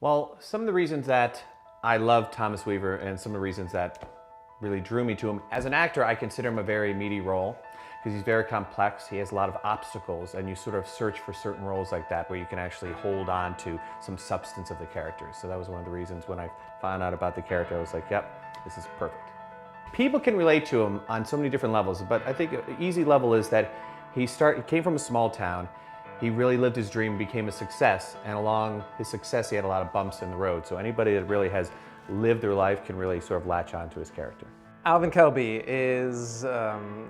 Well, some of the reasons that I love Thomas Weaver and some of the reasons that really drew me to him, as an actor, I consider him a very meaty role because he's very complex. He has a lot of obstacles, and you sort of search for certain roles like that where you can actually hold on to some substance of the characters. So that was one of the reasons when I found out about the character, I was like, yep, this is perfect. People can relate to him on so many different levels, but I think an easy level is that he came from a small town. He really lived his dream, became a success, and along his success, he had a lot of bumps in the road. So anybody that really has lived their life can really sort of latch on to his character. Alvin Kelby is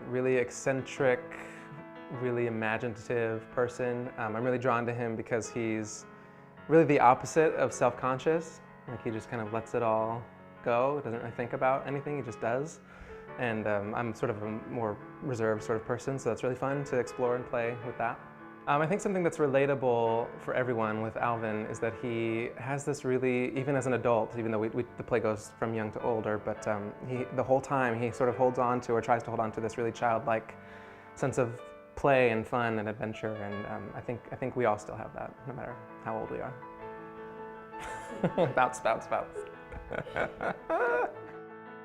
really eccentric, really imaginative person. I'm really drawn to him because he's really the opposite of self-conscious. Like, he just kind of lets it all go, doesn't really think about anything, he just does. And I'm sort of a more reserved sort of person, so it's really fun to explore and play with that. I think something that's relatable for everyone with Alvin is that he has this really, even as an adult, even though the play goes from young to older, but the whole time he sort of holds on to, or tries to hold on to, this really childlike sense of play and fun and adventure, and I think we all still have that, no matter how old we are. Bounce, bounce, bounce.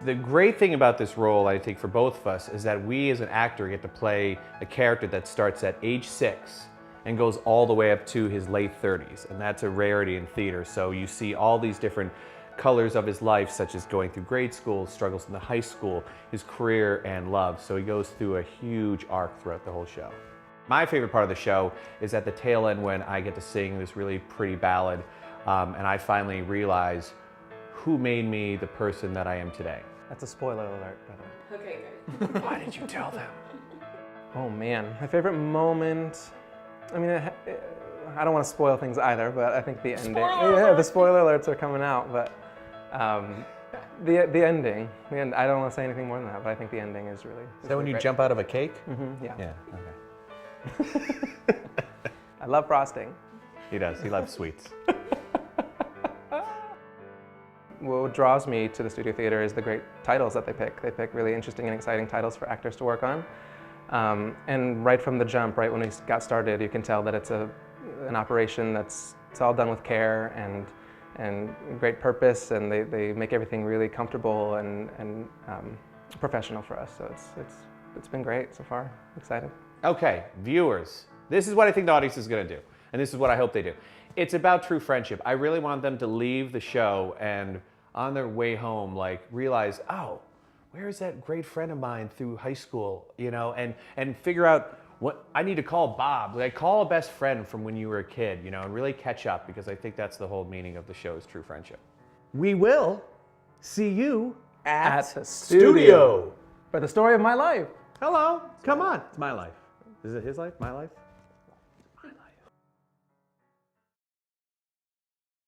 The great thing about this role, I think, for both of us, is that we as an actor get to play a character that starts at age 6 and goes all the way up to his late 30s, and that's a rarity in theater. So you see all these different colors of his life, such as going through grade school, struggles in the high school, his career, and love. So he goes through a huge arc throughout the whole show. My favorite part of the show is at the tail end when I get to sing this really pretty ballad, and I finally realize who made me the person that I am today. That's a spoiler alert, by the way. Okay, good. Why did you tell them? Oh man, my favorite moment, I mean, I don't want to spoil things either, but I think the ending. Yeah, the spoiler alerts are coming out, but the ending, I don't want to say anything more than that, but I think the ending is really. Is that when you jump out of a cake? Mm-hmm, yeah. Yeah, okay. I love frosting. He does, he loves sweets. What draws me to the studio theater is the great titles that they pick. They pick really interesting and exciting titles for actors to work on. And right from the jump, right when we got started, you can tell that it's an operation it's all done with care and great purpose, and they make everything really comfortable and professional for us. So it's been great so far. Excited. Okay, viewers, this is what I think the audience is going to do, and this is what I hope they do. It's about true friendship. I really want them to leave the show and on their way home, like, realize, oh, where is that great friend of mine through high school, you know, and figure out what I need to call Bob. Like, call a best friend from when you were a kid, you know, and really catch up, because I think that's the whole meaning of the show, is true friendship. We will see you At the studio for the story of my life. Hello, come on. It's my life. Is it his life? My life?